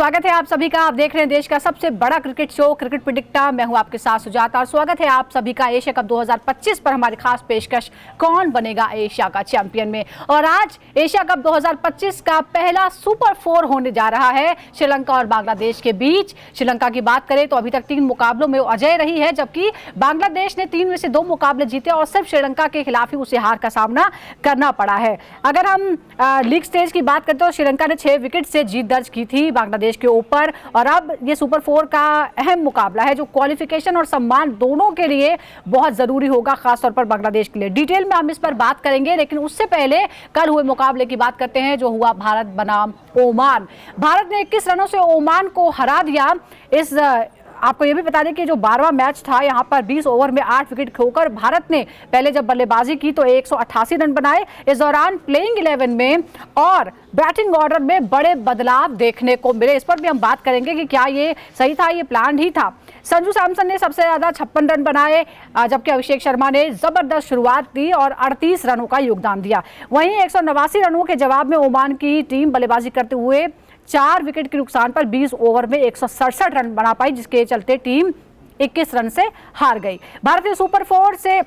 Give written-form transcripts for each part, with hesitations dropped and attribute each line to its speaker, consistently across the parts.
Speaker 1: स्वागत है आप सभी का। आप देख रहे हैं देश का सबसे बड़ा क्रिकेट शो क्रिकेट प्रेडिक्टर। मैं हूं आपके साथ सुजाता और स्वागत है आप सभी का एशिया कप 2025 पर हमारी खास पेशकश कौन बनेगा एशिया का चैंपियन में। और आज एशिया कप 2025 का पहला सुपर 4 होने जा रहा है श्रीलंका और बांग्लादेश के बीच। श्रीलंका की बात करें तो अभी तक 3 मुकाबलों में अजय रही है, जबकि बांग्लादेश ने 3 में से 2 मुकाबले जीते और सिर्फ श्रीलंका के खिलाफ ही उसे हार का सामना करना पड़ा है। अगर हम लीग स्टेज की बात करते तो श्रीलंका ने 6 विकेट से जीत दर्ज की थी बांग्लादेश के ऊपर और अब ये सुपर 4 का अहम मुकाबला है जो क्वालिफिकेशन और सम्मान दोनों के लिए बहुत जरूरी होगा, खासतौर पर बांग्लादेश के लिए। डिटेल में हम इस पर बात करेंगे, लेकिन उससे पहले कल हुए मुकाबले की बात करते हैं जो हुआ भारत बनाम ओमान। भारत ने 21 रनों से ओमान को हरा दिया। आपको ये भी बता दें कि जो 12वां मैच था, यहाँ पर 20 ओवर में 8 विकेट खोकर भारत ने पहले जब बल्लेबाजी की तो 188 रन बनाए। इस दौरान प्लेइंग 11 में और बैटिंग ऑर्डर में बड़े बदलाव देखने को मिले। इस पर भी हम बात करेंगे कि क्या ये सही था, ये प्लान ही था। संजू सैमसन ने सबसे ज्यादा 56 रन बनाए, जबकि अभिषेक शर्मा ने जबरदस्त शुरुआत दी और 38 रनों का योगदान दिया। वहीं 189 रनों के जवाब में ओमान की टीम बल्लेबाजी करते हुए 4 विकेट के नुकसान पर 20 ओवर में 167 रन बना पाई, जिसके चलते टीम 21 रन से हार गई। भारत ने सुपर 4 से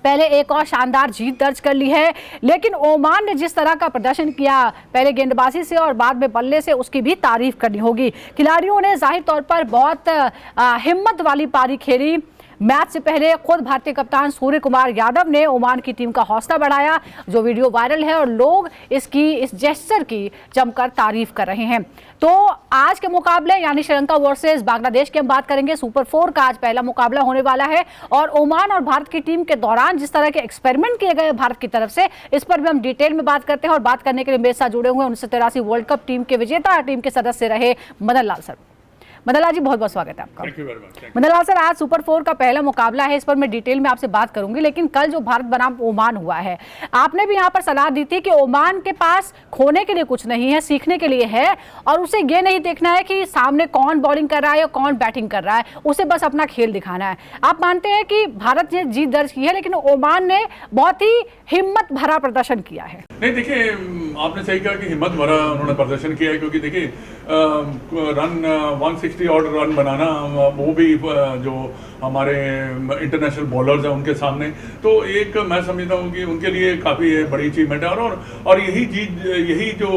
Speaker 1: पहले एक और शानदार जीत दर्ज कर ली है, लेकिन ओमान ने जिस तरह का प्रदर्शन किया पहले गेंदबाजी से और बाद में बल्ले से, उसकी भी तारीफ करनी होगी। खिलाड़ियों ने जाहिर तौर पर बहुत हिम्मत वाली पारी खेली। मैच से पहले खुद भारतीय कप्तान सूर्य कुमार यादव ने ओमान की टीम का हौसला बढ़ाया, जो वीडियो वायरल है और लोग इस जेस्चर की जमकर तारीफ कर रहे हैं। तो आज के मुकाबले यानी श्रीलंका वर्सेस बांग्लादेश की हम बात करेंगे। सुपर 4 का आज पहला मुकाबला होने वाला है और ओमान और भारत की टीम के दौरान जिस तरह के एक्सपेरिमेंट किए गए भारत की तरफ से, इस पर भी हम डिटेल में बात करते हैं। और बात करने के लिए मेरे साथ जुड़े हुए 1983 वर्ल्ड कप टीम के विजेता टीम के सदस्य रहे मदन लाल सर। मदन लाल जी, बहुत बहुत स्वागत है आपका।
Speaker 2: Thank you very much.
Speaker 1: Madan Lal sir, आज सुपर 4 का पहला मुकाबला है, इस पर मैं डिटेल में आपसे बात करूंगी, लेकिन कल जो भारत बनाम ओमान हुआ है, आपने भी यहाँ पर सलाह दी थी कि ओमान के पास खोने के लिए कुछ नहीं है, सीखने के लिए है और उसे ये नहीं देखना है कि सामने कौन बॉलिंग कर रहा है या कौन बैटिंग कर रहा है, उसे बस अपना खेल दिखाना है। आप मानते हैं कि भारत ने जीत दर्ज की है, लेकिन ओमान ने बहुत ही हिम्मत भरा प्रदर्शन किया है?
Speaker 2: नहीं, देखिए, आपने सही कहा कि हिम्मत भरा उन्होंने प्रदर्शन किया है, क्योंकि देखिए रन 160 और रन बनाना, वो भी जो हमारे इंटरनेशनल बॉलर्स हैं उनके सामने, तो एक मैं समझता हूँ कि उनके लिए काफ़ी बड़ी अचीवमेंट है। और यही जो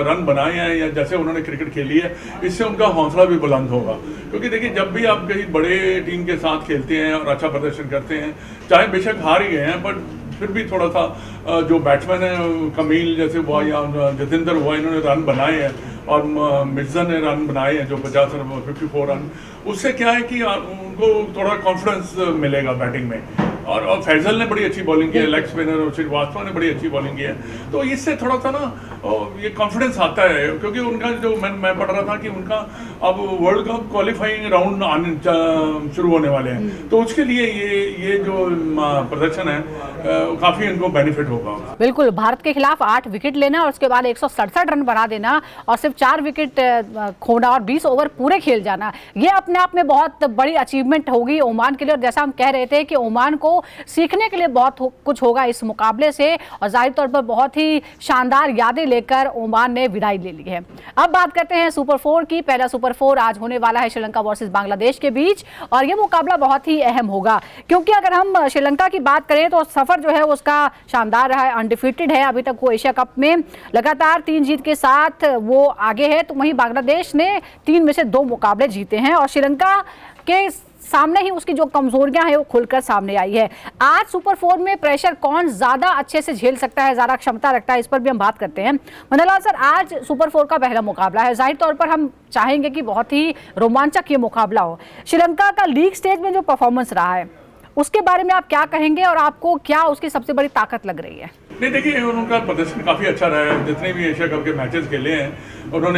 Speaker 2: रन बनाए हैं या जैसे उन्होंने क्रिकेट खेली है, इससे उनका हौसला भी बुलंद होगा। क्योंकि देखिए, जब भी आप कहीं बड़े टीम के साथ खेलते हैं और अच्छा प्रदर्शन करते हैं, चाहे बेशक हार ही गए हैं, बट फिर भी थोड़ा सा जो बैट्समैन है कमील जैसे हुआ या जतिंदर हुआ, इन्होंने रन बनाए हैं और मिर्जा ने रन बनाए हैं जो 50 रन 54 रन, उससे क्या है कि उनको थोड़ा कॉन्फिडेंस मिलेगा बैटिंग में। और फैजल ने बड़ी अच्छी बॉलिंग की है, लेग स्पिनर और श्रीवास्तव ने बड़ी अच्छी बॉलिंग की है, तो इससे थोड़ा सा ना ये कॉन्फिडेंस आता है। क्योंकि उनका जो मैं पढ़ रहा था कि उनका अब वर्ल्ड कप क्वालिफाइंग राउंड आने शुरू होने वाले हैं, तो उसके लिए ये जो प्रदर्शन है काफ़ी इनको बेनिफिट होगा।
Speaker 1: बिल्कुल, भारत के खिलाफ 8 विकेट लेना और उसके बाद 167 रन बना देना और सिर्फ 4 विकेट खोना और 20 ओवर पूरे खेल जाना, ये अपने आप में बहुत बड़ी अचीवमेंट होगी ओमान के लिए। और जैसा हम कह रहे थे कि ओमान को सीखने के लिए बहुत कुछ होगा इस मुकाबले से, और जाहिर तौर पर बहुत ही शानदार यादें लेकर ओमान ने विदाई ले ली है। अब बात करते हैं सुपर 4 की। पहला सुपर 4 आज होने वाला है श्रीलंका वर्सेस बांग्लादेश के बीच और यह मुकाबला बहुत ही अहम होगा, क्योंकि अगर हम श्रीलंका की बात करें तो सफर जो है उसका शानदार रहा है, अनडिफीटेड है अभी तक वो एशिया कप में, लगातार 3 जीत के साथ वो आगे है। तो वहीं बांग्लादेश ने 3 में से 2 मुकाबले जीते हैं और श्रीलंका के सामने ही उसकी जो कमजोरियां हैं वो खुलकर सामने आई है। आज सुपर 4 में प्रेशर कौन ज्यादा अच्छे से झेल सकता है, ज्यादा क्षमता रखता है, इस पर भी हम बात करते हैं। मदन लाल सर, आज सुपर 4 का पहला मुकाबला है, जाहिर तौर पर हम चाहेंगे कि बहुत ही रोमांचक ये मुकाबला हो। श्रीलंका का लीग स्टेज में जो परफॉर्मेंस रहा है उसके बारे में आप क्या कहेंगे और आपको क्या उसकी सबसे बड़ी ताकत लग रही है?
Speaker 2: नहीं, देखिए, उनका प्रदर्शन काफ़ी अच्छा रहा है। जितने भी एशिया कप के मैचेस खेले हैं उन्होंने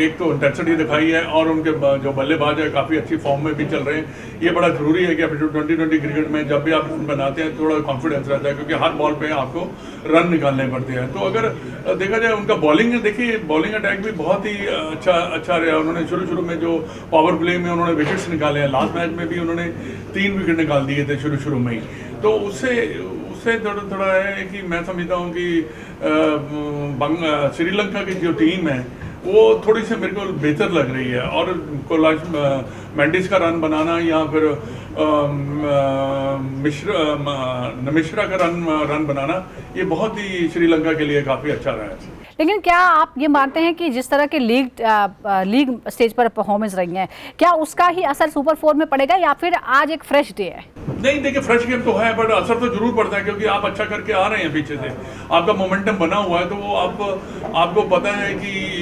Speaker 2: एक तो इंटेंसिटी दिखाई है और उनके जो बल्लेबाज है काफ़ी अच्छी फॉर्म में भी चल रहे हैं। ये बड़ा ज़रूरी है कि आप 2020 क्रिकेट में जब भी आप बनाते हैं थोड़ा कॉन्फिडेंस रहता है, क्योंकि हर बॉल पे आपको रन निकालने पड़ते हैं। तो अगर देखा जाए उनका बॉलिंग, देखिए बॉलिंग अटैक भी बहुत ही अच्छा रहा। उन्होंने शुरू में जो पावर प्ले में उन्होंने विकेट्स निकाले हैं, लास्ट मैच में भी उन्होंने 3 विकेट निकाल दिए थे शुरू में ही, तो उससे थोड़ा है कि मैं समझता हूँ कि श्रीलंका की जो टीम है वो थोड़ी सी मेरे को बेहतर लग रही है। और कैलाश मेंडिस का रन बनाना या फिर मिश्रा का रन बनाना, ये बहुत ही श्रीलंका के लिए काफ़ी अच्छा रहा है।
Speaker 1: लेकिन क्या आप ये मानते हैं कि जिस तरह के लीग स्टेज पर परफॉर्मेंस रही है, क्या उसका ही असर सुपर 4 में पड़ेगा या फिर आज एक फ्रेश डे है?
Speaker 2: नहीं, देखिए फ्रेश गेम तो है, बट असर तो जरूर पड़ता है क्योंकि आप अच्छा करके आ रहे हैं पीछे से, आपका मोमेंटम बना हुआ है, तो वो आपको पता है कि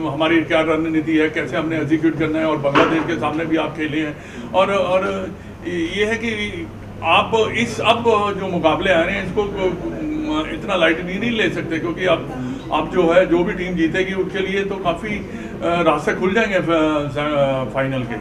Speaker 2: हमारी क्या रणनीति है, कैसे हमने एग्जीक्यूट करना है। और बांग्लादेश के सामने भी आप खेले हैं और ये है कि आप अब जो मुकाबले आ रहे हैं इसको इतना लाइट नहीं ले सकते, क्योंकि अब जो भी टीम जीतेगी उसके लिए तो काफ़ी रास्ते खुल जाएंगे फाइनल के।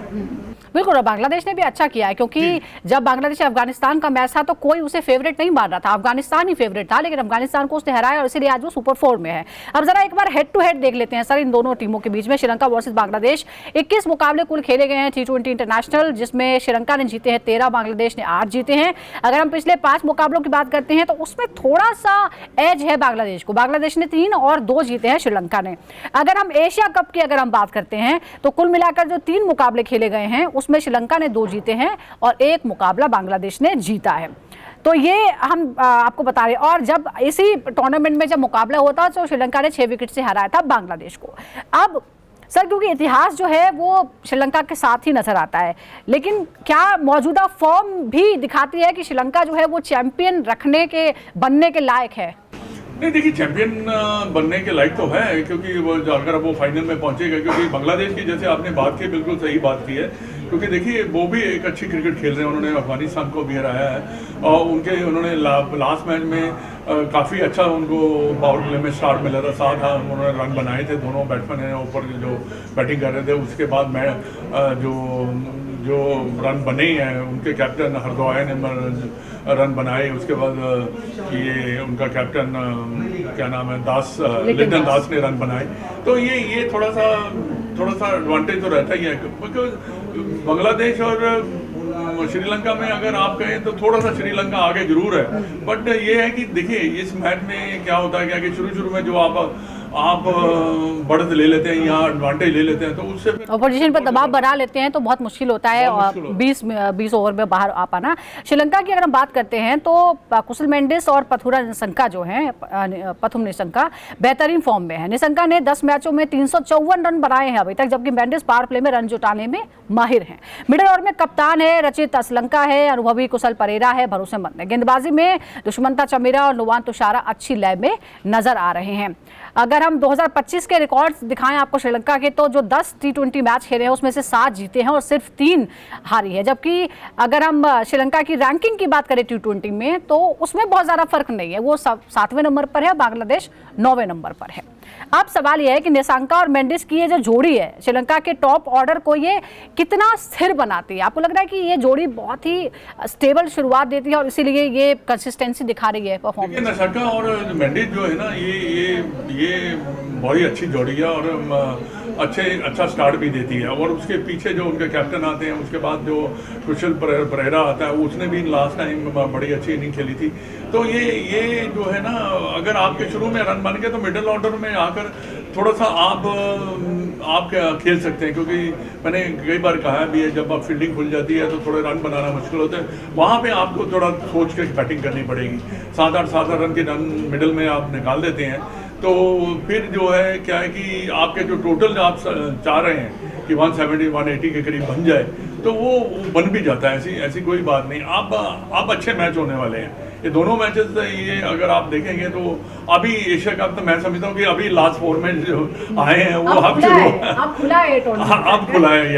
Speaker 1: बिल्कुल, और बांग्लादेश ने भी अच्छा किया है क्योंकि जब बांग्लादेश अफगानिस्तान का मैच था तो कोई उसे फेवरेट नहीं मान रहा था, अफगानिस्तान ही फेवरेट था, लेकिन अफगानिस्तान को उसने हराया और इसीलिए आज वो सुपर 4 में है। अब जरा एक बार हेड टू हेड देख लेते हैं सर इन दोनों टीमों के बीच में, श्रीलंका वर्सेस बांग्लादेश। 21 मुकाबले कुल खेले गए हैं T20 इंटरनेशनल, जिसमें श्रीलंका ने जीते हैं 13, बांग्लादेश ने 8 जीते हैं। अगर हम पिछले 5 मुकाबलों की बात करते हैं तो उसमें थोड़ा सा एज है बांग्लादेश को, बांग्लादेश ने 3 और 2 जीते हैं श्रीलंका ने। अगर हम एशिया कप की अगर हम बात करते हैं तो कुल मिलाकर जो 3 मुकाबले खेले गए हैं उसमें श्रीलंका ने 2 जीते हैं और 1 मुकाबला बांग्लादेश ने जीता है। तो ये हम आपको बता रहे हैं। और जब इसी टूर्नामेंट में जब मुकाबला होता तो श्रीलंका ने 6 विकेट से हराया था बांग्लादेश को। अब सर क्योंकि इतिहास जो है वो श्रीलंका के साथ ही नजर आता है, लेकिन क्या मौजूदा फॉर्म भी दिखाती है कि श्रीलंका जो है वो चैंपियन बनने के लायक है?
Speaker 2: नहीं, देखिए चैंपियन बनने के लायक तो है, क्योंकि वो अगर वो फाइनल में पहुंचेगा, क्योंकि बांग्लादेश की जैसे आपने बात की बिल्कुल सही बात की है, क्योंकि देखिए वो भी एक अच्छी क्रिकेट खेल रहे हैं, उन्होंने अफगानिस्तान को भी हराया है और उन्होंने लास्ट मैच में काफ़ी अच्छा उनको पावर प्ले में स्टार्ट मिला था, साथ उन्होंने रन बनाए थे, दोनों बैट्समैन हैं ऊपर जो बैटिंग कर रहे थे। उसके बाद मैं जो रन बने हैं उनके कैप्टन हरदोई ने रन बनाए, उसके बाद ये उनका कैप्टन क्या नाम है लिटन दास ने रन बनाए। तो ये थोड़ा सा एडवांटेज तो रहता ही है, बिकॉज बांग्लादेश और श्रीलंका में अगर आप कहें तो थोड़ा सा श्रीलंका आगे जरूर है। बट ये है कि देखिए इस मैच में क्या होता है कि शुरू में जो आप बढ़त ले लेते हैं या एडवांटेज ले लेते हैं तो उससे
Speaker 1: अपोजिशन पर दबाव बना लेते हैं तो बहुत मुश्किल होता है और 20 ओवर में बाहर आ पाना। श्रीलंका की अगर हम बात करते हैं तो कुशल मेंडिस और पथुम निशंका बेहतरीन फॉर्म में है। निशंका ने 10 मैचों में 354 रन बनाए हैं अभी तक, जबकि मेंडिस पावर प्ले में रन जुटाने में माहिर हैं। मिडिल ऑर्डर में कप्तान है रचित असलंका है, अनुभवी कुशल परेरा है, भरोसेमंद है। गेंदबाजी में दुष्मंता चमीरा और नुवान तुषारा अच्छी लय में नजर आ रहे हैं। अगर हम 2025 के रिकॉर्ड्स दिखाएं आपको श्रीलंका के, तो जो 10 T20 मैच खेले हैं उसमें से 7 जीते हैं और सिर्फ 3 हारी है। जबकि अगर हम श्रीलंका की रैंकिंग की बात करें T20 में तो उसमें बहुत ज़्यादा फर्क नहीं है, वो 7वें नंबर पर है, बांग्लादेश 9वें नंबर पर है। अब सवाल यह है कि निशंका और मेंडिस की ये जो जोड़ी है श्रीलंका के टॉप ऑर्डर को ये कितना स्थिर बनाती है? आपको लग रहा है कि ये जोड़ी बहुत ही स्टेबल शुरुआत देती है और इसीलिए ये कंसिस्टेंसी दिखा रही है परफॉर्मेंस?
Speaker 2: निशंका और मेंडिस जो है ना ये बहुत ही अच्छी जोड़ी है और अच्छा स्टार्ट भी देती है। और उसके पीछे जो उनके कैप्टन आते हैं, उसके बाद जो कुशल परेरा आता है, उसने भी लास्ट टाइम बड़ी अच्छी इनिंग खेली थी। तो ये जो है ना, अगर आपके शुरू में रन बन गए तो मिडिल ऑर्डर में आकर थोड़ा सा आप खेल सकते हैं, क्योंकि मैंने कई बार कहा भी है जब आप फील्डिंग खुल जाती है तो थोड़े रन बनाना मुश्किल होता है, वहाँ पे आपको थोड़ा सोच के बैटिंग करनी पड़ेगी। 7-8 रन के रन मिडिल में आप निकाल देते हैं तो फिर जो है क्या है कि आपके जो टोटल आप चाह रहे हैं कि 170-180 के करीब बन जाए तो वो बन भी जाता है, ऐसी कोई बात नहीं। आप अच्छे मैच होने वाले हैं ये दोनों मैचेस। ये अगर आप देखेंगे तो अभी एशिया कप तो मैं समझता हूँ कि अभी लास्ट 4 में जो आए हैं वो अब खुला है ये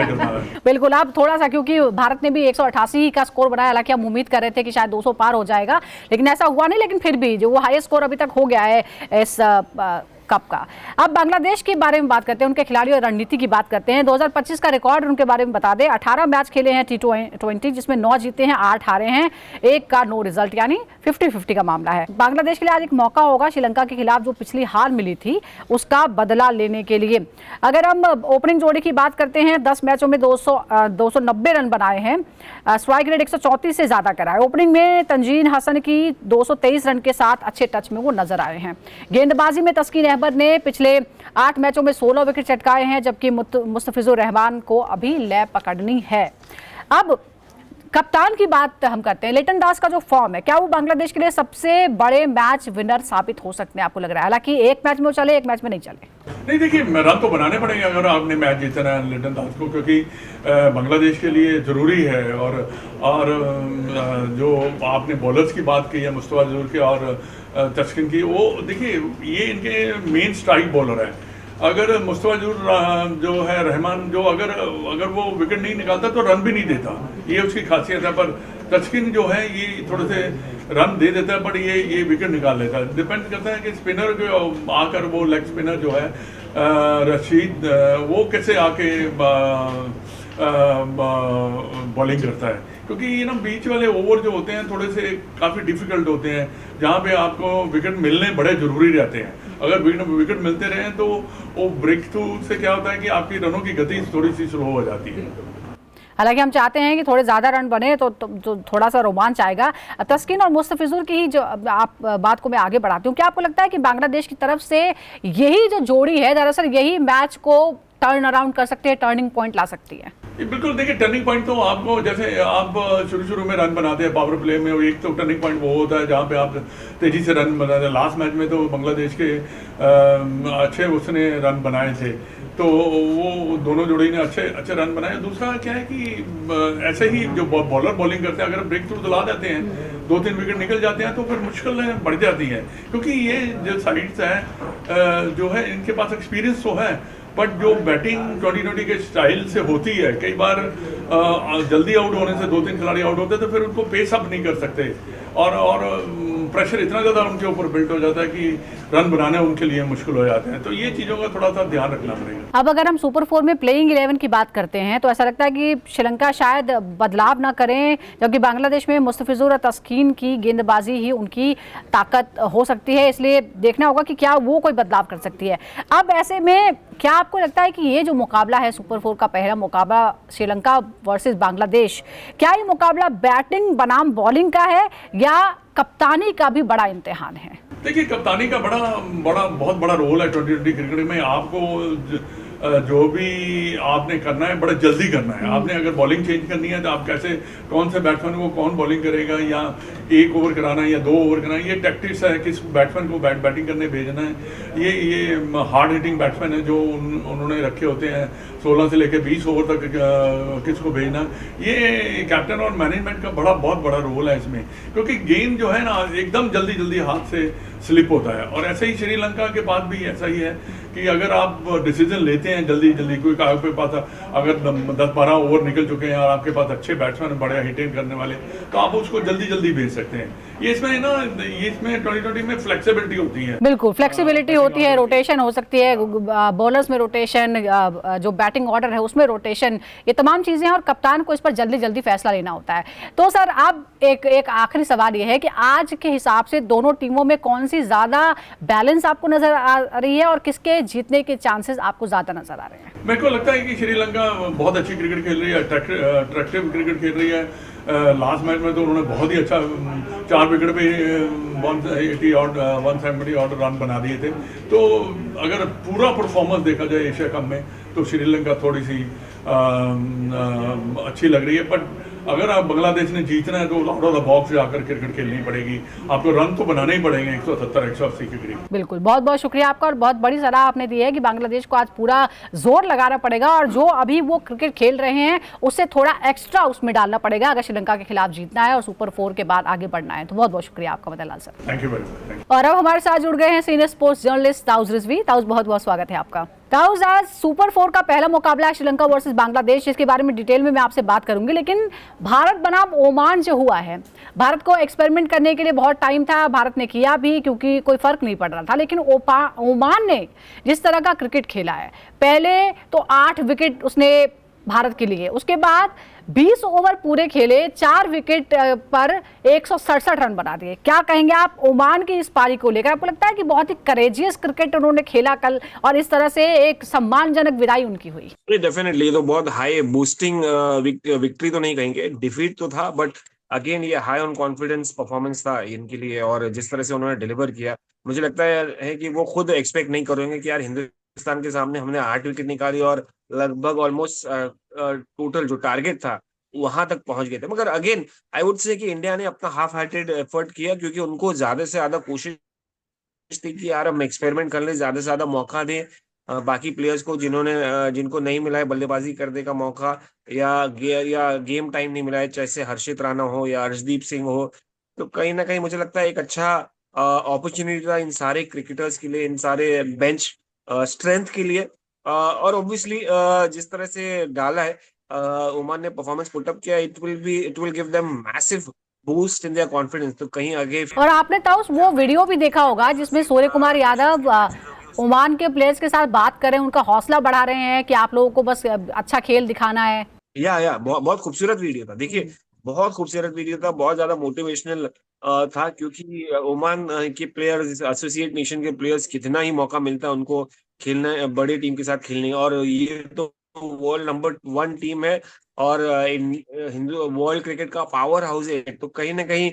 Speaker 2: टूर्नामेंट।
Speaker 1: बिल्कुल, अब थोड़ा सा क्योंकि भारत ने भी 188 का स्कोर बनाया, हालांकि हम उम्मीद कर रहे थे कि शायद 200 पार हो जाएगा, लेकिन ऐसा हुआ नहीं। लेकिन फिर भी जो वो हाईएस्ट स्कोर अभी तक हो गया है इस कप का। अब बांग्लादेश के बारे में बात करते हैं, उनके खिलाड़ी और रणनीति की बात करते हैं। 2025 का रिकॉर्ड उनके बारे में बता दें, 18 मैच खेले हैं T20 जिसमें 9 जीते हैं, 8 हारे हैं, 1 का नो रिजल्ट, यानी 50-50 का मामला है। बांग्लादेश के लिए आज एक मौका होगा श्रीलंका के खिलाफ जो पिछली हार मिली थी उसका बदला लेने के लिए। अगर हम ओपनिंग जोड़ी की बात करते हैं, 10 मैचों में 290 रन बनाए हैं, स्ट्राइक रेट 134 से ज्यादा करा है। ओपनिंग में तंजीन हसन की 223 रन के साथ अच्छे टच में वो नजर आए हैं। गेंदबाजी में तस्कीन अकबर ने पिछले 8 मैचों में 16 विकेट चटकाए हैं, जबकि मुस्तफिजुर रहमान को अभी लय पकड़नी है। अब कप्तान की बात हम करते हैं। लिटन दास का जो फॉर्म है, क्या वो बांग्लादेश के लिए सबसे बड़े मैच विनर साबित हो सकते हैं, आपको लग रहा है? हालांकि एक मैच में वो चले, एक मैच में नहीं चले।
Speaker 2: नहीं, देखिए रन तो बनाने पड़ेंगे अगर आपने मैच जीतना है लिटन दास को, क्योंकि बांग्लादेश के लिए ज़रूरी है। और जो आपने बॉलर्स की बात की है, मुस्तफिजुर के और तस्किन की, वो देखिए ये इनके मेन स्ट्राइक बॉलर है। अगर मुस्तफिजुर जो है रहमान जो अगर वो विकेट नहीं निकालता तो रन भी नहीं देता, ये उसकी खासियत है। पर तस्किन जो है ये थोड़े से रन दे देता है, बट ये विकेट निकाल लेता है। डिपेंड करता है कि स्पिनर को आकर वो लेग स्पिनर जो है रशीद, वो कैसे आके बॉलिंग करता है, क्योंकि ये ना बीच वाले ओवर जो होते हैं थोड़े से काफ़ी डिफिकल्ट होते हैं, जहाँ पे आपको विकेट मिलने बड़े ज़रूरी रहते हैं। अगर विकेट मिलते रहें तो वो ब्रेक थ्रू से क्या होता है कि आपकी रनों की गति थोड़ी सी स्लो हो जाती है।
Speaker 1: हालांकि हम चाहते हैं कि थोड़े ज़्यादा रन बने तो थोड़ा सा रोमांच आएगा। तस्किन और मुस्तफिजुर की ही जो आप बात को मैं आगे बढ़ाती हूँ, क्या आपको लगता है कि बांग्लादेश की तरफ से यही जो जोड़ी है, दरअसल यही मैच को टर्न अराउंड कर सकती है, टर्निंग पॉइंट ला सकती है?
Speaker 2: बिल्कुल, देखिए टर्निंग पॉइंट तो आपको, जैसे आप शुरू में रन बनाते हैं पावर प्ले में, एक तो टर्निंग पॉइंट वो होता है जहाँ पे आप तेजी से रन बनाते हैं। लास्ट मैच में तो बांग्लादेश के अच्छे उसने रन बनाए थे, तो वो दोनों जोड़ी ने अच्छे रन बनाए। दूसरा क्या है कि ऐसे ही जो बॉलर बॉलिंग करते हैं, अगर ब्रेक थ्रू दिला जाते हैं, 2-3 विकेट निकल जाते हैं, तो फिर मुश्किलें बढ़ जाती हैं, क्योंकि ये जो साइड्स हैं जो है इनके पास एक्सपीरियंस तो है, बट जो बैटिंग 2020 के स्टाइल से होती है, कई बार जल्दी आउट होने से 2-3 खिलाड़ी आउट होते हैं, तो फिर उनको पेस अप नहीं कर सकते, और प्रेशर इतना ज़्यादा उनके ऊपर बिल्ट हो जाता है कि रन बनाने उनके लिए मुश्किल हो जाते हैं। तो ये चीज़ों का थोड़ा सा ध्यान रखना पड़ेगा।
Speaker 1: अब अगर हम सुपर 4 में प्लेइंग 11 की बात करते हैं, तो ऐसा लगता है कि श्रीलंका शायद बदलाव ना करें, जबकि बांग्लादेश में मुस्तफिजुर और तस्कीन की गेंदबाजी ही उनकी ताकत हो सकती है, इसलिए देखना होगा कि क्या वो कोई बदलाव कर सकती है। अब ऐसे में क्या आपको लगता है कि ये जो मुकाबला है, सुपर 4 का पहला मुकाबला श्रीलंका वर्सेस बांग्लादेश, क्या ये मुकाबला बैटिंग बनाम बॉलिंग का है या कप्तानी का भी बड़ा इम्तिहान है?
Speaker 2: देखिए, कप्तानी का बहुत बड़ा रोल है 2020 क्रिकेट में। आपको जो भी आपने करना है बड़ा जल्दी करना है। आपने अगर बॉलिंग चेंज करनी है तो आप कैसे, कौन से बैट्समैन को कौन बॉलिंग करेगा, या 1 ओवर कराना है या 2 ओवर कराना है, ये टैक्टिक्स है। किस बैट्समैन को बैटिंग करने भेजना है, ये हार्ड हिटिंग बैट्समैन है जो उन्होंने रखे होते हैं, 16 से लेकर 20 ओवर तक किसको भेजना। ये कैप्टन और मैनेजमेंट का बहुत बड़ा रोल है इसमें, क्योंकि गेम जो है ना एकदम जल्दी हाथ से स्लिप होता है। और ऐसे ही श्रीलंका के पास भी ऐसा ही है कि अगर आप डिसीजन लेते हैं जल्दी, कोई आपके पास अगर 10-12 ओवर निकल चुके हैं और आपके पास अच्छे बैट्समैन बड़े हिटिंग करने वाले, तो आप उसको जल्दी भेज सकते हैं। ये इसमें 2020 में फ्लेक्सिबिलिटी होती है।
Speaker 1: बिल्कुल फ्लेक्सिबिलिटी होती है, रोटेशन हो सकती है, बॉलर्स में रोटेशन, जो बैटिंग ऑर्डर है उसमें रोटेशन, ये तमाम चीज़ें हैं, और कप्तान को इस पर जल्दी फैसला लेना होता है। तो सर, अब एक आखिरी सवाल ये है कि आज के हिसाब से दोनों टीमों में कौन सी ज़्यादा बैलेंस आपको नजर आ रही है और किसके जीतने के चांसेस आपको ज़्यादा नजर आ रहे हैं?
Speaker 2: मेरे को लगता है कि श्रीलंका बहुत अच्छी क्रिकेट खेल रही है, अट्रैक्टिव क्रिकेट खेल रही है। लास्ट मैच में तो उन्होंने बहुत ही अच्छा 4 विकेट पे 180 और 170 और रन बना दिए थे। तो अगर पूरा परफॉर्मेंस देखा जाए एशिया कप में, तो श्रीलंका थोड़ी सी अच्छी लग रही है। बट अगर आप बांग्लादेश ने जीतना है तो आउट ऑफ द बॉक्स जाकर क्रिकेट खेलनी पड़ेगी, आपको रन तो बनाने ही पड़ेंगे 170-180 के करीब।
Speaker 1: बिल्कुल, बहुत शुक्रिया आपका, और बहुत बड़ी सलाह आपने दी है कि बांग्लादेश को आज पूरा जोर लगाना पड़ेगा, और जो अभी वो क्रिकेट खेल रहे हैं उससे थोड़ा एक्स्ट्रा उसमें डालना पड़ेगा अगर श्रीलंका के खिलाफ जीतना है और सुपर 4 के बाद आगे बढ़ना है। तो बहुत शुक्रिया आपका Madanlal sir.
Speaker 2: Thank you very much.
Speaker 1: और अब हमारे साथ जुड़ गए हैं सीनियर स्पोर्ट्स जर्नलिस्ट ताउज रिजवी। ताउज, बहुत स्वागत है आपका। ताउज, आज सुपर 4 का पहला मुकाबला श्रीलंका वर्सेस बांग्लादेश, जिसके बारे में डिटेल में मैं आपसे बात करूंगी, लेकिन भारत बनाम ओमान जो हुआ है, भारत को एक्सपेरिमेंट करने के लिए बहुत टाइम था, भारत ने किया भी क्योंकि कोई फर्क नहीं पड़ रहा था, लेकिन ओमान ने जिस तरह का क्रिकेट खेला है, पहले तो 8 विकेट उसने भारत के लिए, उसके बाद 20 ओवर पूरे खेले, 4 विकेट पर 167 रन बना दिए। क्या कहेंगे आप ओमान की इस पारी को लेकर? आपको लगता है कि बहुत ही करेजियस क्रिकेट उन्होंने खेला कल और इस तरह से एक सम्मानजनक विदाई उनकी हुई?
Speaker 3: डेफिनेटली, ये तो बहुत हाई बूस्टिंग विक्ट्री तो नहीं कहेंगे, डिफीट तो था, बट अगेन ये हाई ऑन कॉन्फिडेंस परफॉर्मेंस था इनके लिए, और जिस तरह से उन्होंने डिलीवर किया मुझे लगता है कि वो खुद एक्सपेक्ट नहीं करेंगे कि यार हिंदुस्तान के सामने हमने 8 विकेट निकाली और लगभग ऑलमोस्ट टोटल जो टारगेट था वहां तक पहुंच गए थे। मगर अगेन आई वुड से कि इंडिया ने अपना हाफ हार्टेड एफर्ट किया, क्योंकि उनको ज्यादा से ज्यादा कोशिश थी कि यार हम एक्सपेरिमेंट कर ले, ज्यादा से ज्यादा मौका दें बाकी प्लेयर्स को जिनको नहीं मिला है बल्लेबाजी करने का मौका, या गेम टाइम नहीं मिला है, जैसे हर्षित राणा हो या अर्शदीप सिंह हो। तो कहीं ना कहीं मुझे लगता है एक अच्छा अपॉर्चुनिटी था इन सारे क्रिकेटर्स के लिए, इन सारे बेंच स्ट्रेंथ के लिए। और ऑब्वियसली जिस तरह से डाला है ओमान ने परफॉर्मेंस पुटअप किया, it will give them massive boost in their confidence. तो कहीं आगे
Speaker 1: और आपने ताउस वो वीडियो भी देखा होगा जिसमें सूर्य कुमार यादव ओमान के प्लेयर्स के साथ बात कर रहे हैं, उनका हौसला बढ़ा रहे हैं कि आप लोगों को बस अच्छा खेल दिखाना है।
Speaker 3: या बहुत खूबसूरत वीडियो था। देखिए बहुत खूबसूरत वीडियो था, बहुत ज्यादा मोटिवेशनल था, क्योंकि ओमान के प्लेयर्स, एसोसिएट नेशन के प्लेयर्स, कितना ही मौका मिलता है उनको खेलने, बड़ी टीम के साथ खेलने, और ये तो वर्ल्ड नंबर 1 टीम है और हिंदू वर्ल्ड क्रिकेट का पावर हाउस है। तो कहीं ना कहीं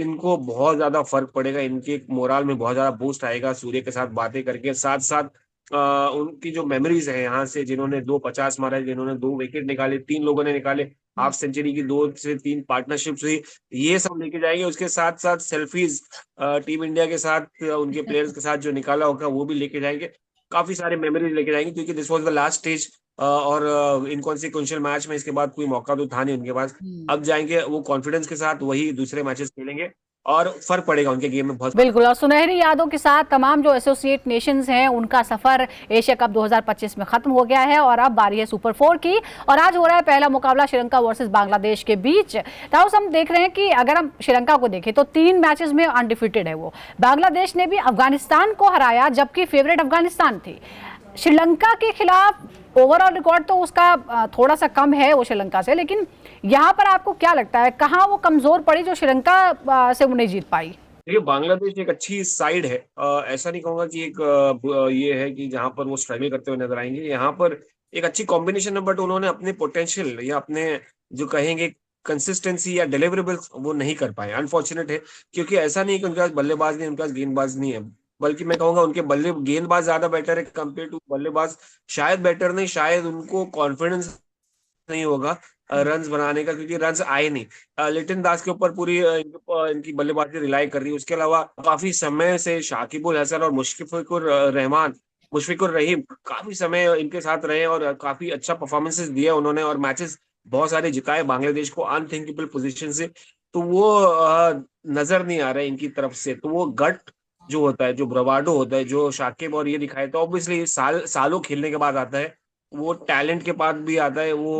Speaker 3: इनको बहुत ज्यादा फर्क पड़ेगा, इनके मोराल में बहुत ज्यादा बूस्ट आएगा सूर्य के साथ बातें करके। साथ साथ उनकी जो मेमोरीज है यहाँ से, जिन्होंने 250 मारा, जिन्होंने 2 विकेट निकाले, 3 लोगों ने निकाले, हाफ सेंचुरी की 2 से 3 पार्टनरशिप्स हुई, ये सब लेके जाएंगे। उसके साथ साथ सेल्फीज टीम इंडिया के साथ, उनके प्लेयर्स के साथ जो निकाला होगा वो भी लेके जाएंगे। काफी सारे मेमोरीज लेके जाएंगे, क्योंकि this was the last stage, और इनकॉन्सिक्वेंशियल मैच में इसके बाद कोई मौका तो था नहीं उनके पास। अब जाएंगे वो कॉन्फिडेंस के साथ, वही दूसरे मैचेस खेलेंगे और फर्क पड़ेगा उनके गेम में बहुत।
Speaker 1: बिल्कुल, और सुनहरी यादों के साथ तमाम जो एसोसिएट नेशंस हैं उनका सफर एशिया कप 2025 में खत्म हो गया है और अब बारी है सुपर 4 की। और आज हो रहा है पहला मुकाबला श्रीलंका वर्सेस बांग्लादेश के बीच। ताउस हम देख रहे हैं कि अगर हम श्रीलंका को देखें तो 3 मैचेस में अनडिफिटेड है वो। बांग्लादेश ने भी अफगानिस्तान को हराया, जबकि फेवरेट अफगानिस्तान थी। श्रीलंका के खिलाफ ओवरऑल रिकॉर्ड तो उसका थोड़ा सा कम है वो श्रीलंका से, लेकिन यहाँ पर आपको क्या लगता है कहाँ वो कमजोर पड़ी जो श्रीलंका से वो नहीं जीत पाई?
Speaker 3: देखिए बांग्लादेश एक अच्छी साइड है, ऐसा नहीं कहूंगा कि एक ये है कि जहां पर वो स्ट्रगल करते हुए नजर आएंगे। यहाँ पर एक अच्छी कॉम्बिनेशन है, बट उन्होंने अपने पोटेंशियल या अपने जो कहेंगे कंसिस्टेंसी या डिलीवरेबल्स वो नहीं कर पाए। अनफॉर्चुनेट है, क्योंकि ऐसा नहीं है कि उनके पास बल्लेबाज नहीं, उनके पास गेंदबाज नहीं है, बल्कि मैं कहूंगा उनके गेंदबाज ज्यादा बेटर है कंपेयर टू बल्लेबाज। शायद बेटर नहीं, शायद उनको कॉन्फिडेंस नहीं होगा रन्स बनाने का, क्योंकि रन्स आए नहीं। लिटन दास के ऊपर पूरी इनकी बल्लेबाजी रिलाई कर रही है। उसके अलावा काफी समय से शाकिबुल हसन और मुशफिकुर रहीम काफी समय इनके साथ रहे और काफी अच्छा परफॉर्मेंसेस दिया उन्होंने, और मैचेस बहुत सारे जिताए बांग्लादेश को अनथिंकेबल पोजीशन से। तो वो नजर नहीं आ रहा है इनकी तरफ से। तो वो गट जो होता है, जो ब्रवाडो होता है, जो शाकिब और ये दिखाए, तो ऑब्वियसली सालों खेलने के बाद आता है वो, टैलेंट के बाद भी आता है वो,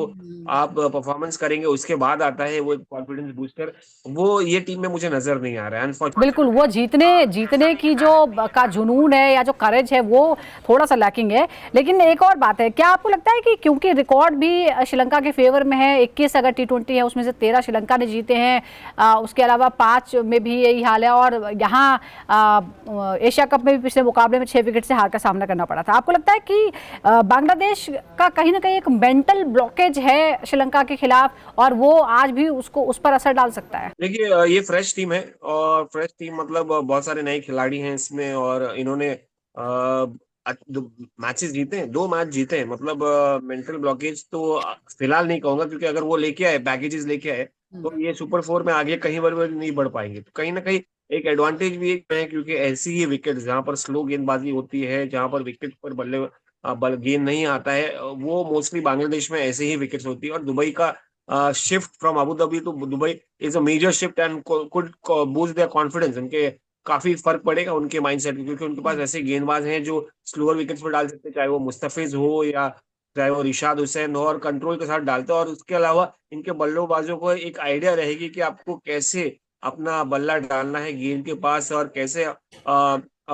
Speaker 3: आप परफॉर्मेंस करेंगे उसके बाद आता है वो कॉन्फिडेंस बूस्टर। वो ये टीम में मुझे नजर नहीं आ रहा है अनफॉर्चुनेटली।
Speaker 1: बिल्कुल, वो जीतने जीतने की जो का जुनून है या जो करेज है वो थोड़ा सा लैकिंग है। लेकिन एक और बात है, क्या आपको लगता है कि क्योंकि रिकॉर्ड भी श्रीलंका के फेवर में है, 21 अगर T20 है उसमें से 13 श्रीलंका ने जीते हैं, उसके अलावा 5 में भी यही हाल है, और यहाँ एशिया कप में भी पिछले मुकाबले में 6 विकेट से हार का सामना करना पड़ा था। आपको लगता है कि बांग्लादेश का कहीं ना कहीं एक मेंटल ब्लॉकेज है श्रीलंका के खिलाफ और वो आज भी उसको उस पर असर डाल सकता है?
Speaker 3: देखिए ये फ्रेश टीम है, और फ्रेश टीम मतलब बहुत सारे नए खिलाड़ी हैं इसमें, और इन्होंने मैचेस जीते हैं, 2 मैच जीते हैं। मतलब मेंटल ब्लॉकेज तो फिलहाल नहीं कहूंगा, क्योंकि अगर वो लेके आए, बैगेजेस लेके आए, तो ये सुपर 4 में आगे कहीं पर नहीं बढ़ पाएंगे। तो कहीं ना कहीं एक एडवांटेज भी एक है, क्योंकि ऐसी ही विकेट जहां पर स्लो गेंदबाजी होती है, जहां पर विकेट पर गेंद नहीं आता है, वो मोस्टली बांग्लादेश में ऐसे ही विकेट्स होती है। और दुबई का shift from Abu Dhabi to Dubai is a major shift and could boost their confidence. उनके काफी फर्क पड़ेगा उनके माइंडसेट में, क्योंकि उनके पास ऐसे गेंदबाज हैं जो स्लोअर विकेट्स पर डाल सकते हैं, चाहे वो मुस्तफिज हो या चाहे वो रिशाद हुसैन हो, और कंट्रोल के साथ डालते हैं। और उसके अलावा इनके बल्लेबाजों को एक आइडिया रहेगी कि आपको कैसे अपना बल्ला डालना है गेंद के पास, और कैसे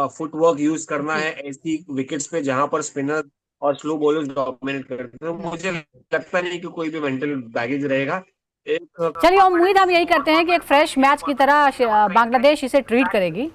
Speaker 3: फुटवर्क यूज करना है ऐसी विकेट्स पे जहां पर स्पिनर और स्लो बॉलर्स डोमिनेट करते हैं। तो मुझे लगता नहीं कि कोई भी मेंटल बैगेज रहेगा। एक
Speaker 1: चलिए, उम्मीद हम यही करते हैं कि एक फ्रेश मैच की तरह बांग्लादेश इसे ट्रीट करेगी।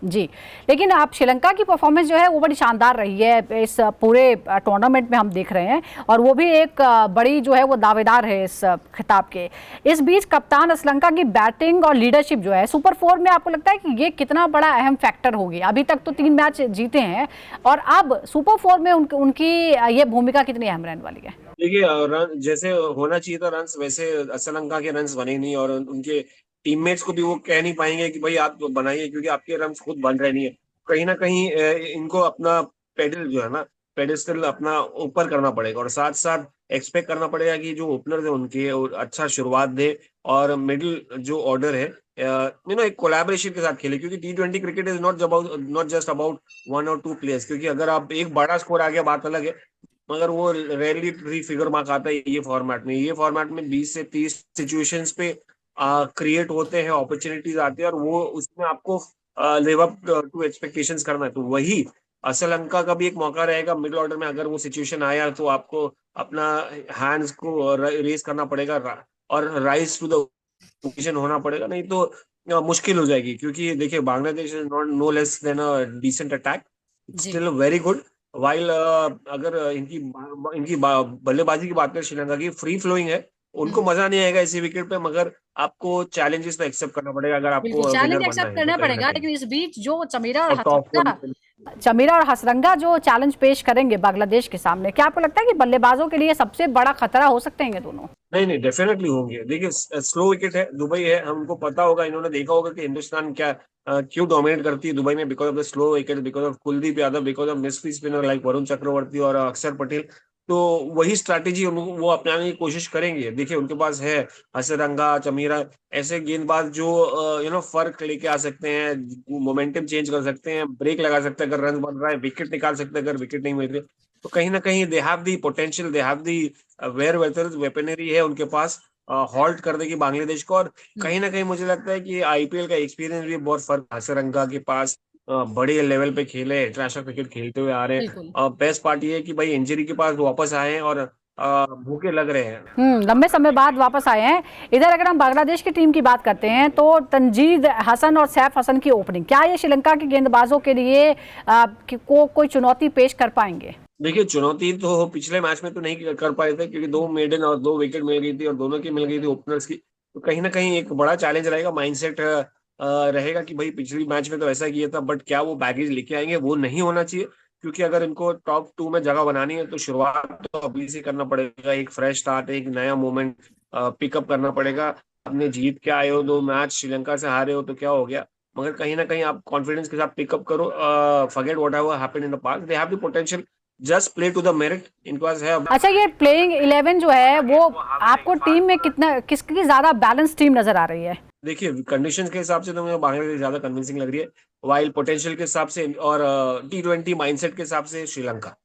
Speaker 1: जी, लेकिन आप श्रीलंका की परफॉर्मेंस जो है वो बड़ी शानदार रही है इस पूरे टूर्नामेंट में, हम देख रहे हैं, और वो भी एक बड़ी जो है वो दावेदार है इस खिताब के। इस बीच कप्तान श्रीलंका की बैटिंग और लीडरशिप जो है सुपर 4 में, आपको लगता है कि ये कितना बड़ा अहम फैक्टर होगी? अभी तक तो 3 मैच जीते हैं और अब सुपर 4 में उनकी ये भूमिका कितनी अहम रहने वाली है?
Speaker 3: देखिए रन जैसे होना चाहिए था रन्स, वैसे श्रीलंका के रन्स बने नहीं, और उनके टीममेट्स को भी वो कह नहीं पाएंगे कि भाई आप बनाइए, क्योंकि आपके रन्स खुद बन रहे नहीं है। कहीं ना कहीं इनको अपना पेडल जो है ना, पेडेस्टल अपना ऊपर करना पड़ेगा, और साथ साथ एक्सपेक्ट करना पड़ेगा कि जो ओपनर है उनके और अच्छा शुरुआत दे, और मिडिल जो ऑर्डर है एक कोलैबोरेशन के साथ खेले, क्योंकि T20 cricket is not just about 1 और 2 प्लेयर्स, क्योंकि अगर आप एक बड़ा स्कोर आ गया बात अलग है, मगर वो रेयरली 3 फिगर मार्क आता है ये फॉर्मेट में 20 से 30 सिचुएशंस पे क्रिएट होते हैं, अपॉर्चुनिटीज आती है, और वो उसमें आपको लिव अप टू एक्सपेक्टेशंस करना है। तो वही श्रीलंका का भी एक मौका रहेगा मिडिल ऑर्डर में, अगर वो सिचुएशन आया तो आपको अपना हैंड्स को रेस करना पड़ेगा और राइज टू द ओकेजन होना पड़ेगा, नहीं तो मुश्किल हो जाएगी। क्योंकि देखिए Bangladesh is not no less than a decent attack, still very good. While अगर इनकी बल्लेबाजी की बात करें श्रीलंका की, फ्री फ्लोइंग है, उनको मजा नहीं आएगा इसी विकेट पे, मगर आपको चैलेंजेस तो एक्सेप्ट करना पड़ेगा अगर आपको
Speaker 1: चैलेंज
Speaker 3: विनर बनना
Speaker 1: एक्सेप्ट
Speaker 3: है
Speaker 1: करना
Speaker 3: तो कहीं ना
Speaker 1: पड़ेगा।
Speaker 3: कहीं।
Speaker 1: लेकिन इस बीच जो
Speaker 3: और
Speaker 1: चमीरा और हसरंगा जो चैलेंज पेश करेंगे बांग्लादेश के सामने, क्या आपको लगता है कि बल्लेबाजों के लिए सबसे बड़ा खतरा हो सकते हैं ये दोनों?
Speaker 3: नहीं, डेफिनेटली होंगे। देखिए स्लो विकेट है, दुबई है, हमको पता होगा, इन्होंने देखा होगा कि हिंदुस्तान क्या क्यों डोमिनेट करती है दुबई में, because of the slow wicket, because of Kuldeep Yadav, because of mystery spinner like Varun Chakravarthy और अक्षर पटेल। तो वही स्ट्रैटेजी वो अपनाने की कोशिश करेंगे। देखिए उनके पास है हसरंगा, चमीरा, ऐसे गेंदबाज जो फर्क लेके आ सकते हैं, मोमेंटम चेंज कर सकते हैं, ब्रेक लगा सकते हैं अगर रन बन रहा है, विकेट निकाल सकते हैं अगर विकेट नहीं मिल रही। तो कहीं ना कहीं they have the potential, they have the where weaponry है उनके पास हॉल्ट कर देगी बांग्लादेश को। और कहीं ना कहीं मुझे लगता है कि आईपीएल का एक्सपीरियंस भी बहुत फर्क हसरंगा के पास, बड़े लेवल पे खेले, इंटरनेशनल क्रिकेट खेलते हुए आ रहे हैं। बेस्ट पार्ट ये है कि भाई इंजरी के पास वापस आए हैं और भूखे लग रहे हैं,
Speaker 1: लंबे समय बाद वापस आए हैं। इधर अगर हम बांग्लादेश की टीम की बात करते हैं तो तंजीद हसन और सैफ हसन की ओपनिंग, क्या ये श्रीलंका के गेंदबाजों के लिए कोई चुनौती पेश कर पाएंगे?
Speaker 3: देखिए चुनौती तो पिछले मैच में तो नहीं कर पाए थे, क्योंकि 2 मेडन और 2 विकेट मिल गई थी, और दोनों की मिल गई थी ओपनर्स की। तो कहीं ना कहीं एक बड़ा चैलेंज रहेगा, माइंडसेट रहेगा कि भाई पिछली मैच में तो ऐसा किया था, बट क्या वो बैगेज लेके आएंगे? वो नहीं होना चाहिए, क्योंकि अगर इनको टॉप 2 में जगह बनानी है तो शुरुआत तो अभी से करना पड़ेगा, एक फ्रेश स्टार्ट, एक नया मोमेंट पिकअप करना पड़ेगा। आपने जीत के आए हो, 2 मैच श्रीलंका से हारे हो तो क्या हो गया, मगर कहीं ना कहीं आप कॉन्फिडेंस के साथ पिकअप करो, forget whatever happened in the past, they have the potential, just play to the merit, इनके पास है।
Speaker 1: अच्छा, ये प्लेइंग 11 जो है वो आपको टीम में किसकी ज्यादा बैलेंस टीम नजर आ रही है?
Speaker 3: देखिए कंडीशंस के हिसाब से तो मुझे बांग्लादेश ज्यादा कन्विंसिंग लग रही है, वाइल पोटेंशियल के हिसाब से और T20 माइंडसेट के हिसाब से श्रीलंका।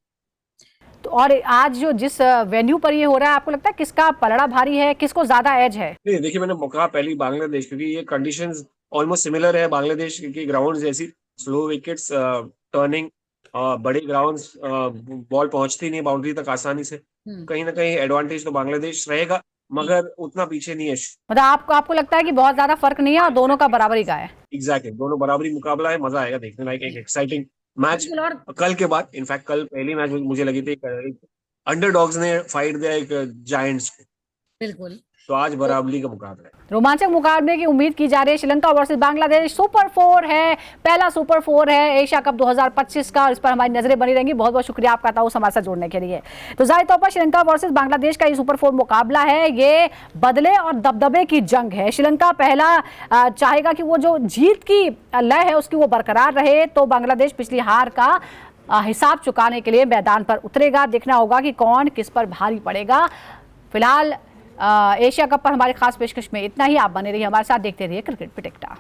Speaker 1: तो और आज जो जिस वेन्यू पर ये हो रहा है, आपको लगता है किसका पलड़ा भारी है, किसको ज्यादा एज है?
Speaker 3: नहीं देखिए, मैंने कहा पहली बांग्लादेश, क्योंकि ये कंडीशंस ऑलमोस्ट सिमिलर है बांग्लादेश की ग्राउंड जैसी, स्लो विकेट्स, टर्निंग, बड़े ग्राउंड्स, बॉल पहुंचती नहीं बाउंड्री तक आसानी से। कहीं ना कहीं एडवांटेज तो बांग्लादेश रहेगा, मगर उतना पीछे नहीं है।
Speaker 1: मतलब आपको लगता है कि बहुत ज्यादा फर्क नहीं है और दोनों का बराबरी का है?
Speaker 3: एग्जैक्टली, दोनों बराबरी मुकाबला है, मजा आएगा देखने लायक, एक एक्साइटिंग मैच कल के बाद। इनफैक्ट कल पहली मैच मुझे लगी थी अंडरडॉग्स ने फाइट दिया एक जायंट्स को,
Speaker 1: बिल्कुल,
Speaker 3: तो आज बराबरी का मुकाबला है।
Speaker 1: रोमांचक मुकाबले की उम्मीद की जा रही है। श्रीलंका वर्सेस बांग्लादेश सुपर 4 है, पहला सुपर 4 है एशिया कप 2025 का, इस पर हमारी नजरें बनी रहेंगी। बहुत बहुत शुक्रिया आपका ताऊ हमारे साथ जुड़ने के लिए। तो जाहिर तौर पर श्रीलंका वर्सेस बांग्लादेश का ये सुपर 4 मुकाबला है, ये बदले और दबदबे की जंग है। श्रीलंका पहला चाहेगा कि वो जो जीत की लय है उसकी वो बरकरार रहे, तो बांग्लादेश पिछली हार का हिसाब चुकाने के लिए मैदान पर उतरेगा। देखना होगा कि कौन किस पर भारी पड़ेगा। फिलहाल एशिया कप पर हमारी खास पेशकश में इतना ही। आप बने रहिए हमारे साथ, देखते रहिए क्रिकेट पिटिकटा।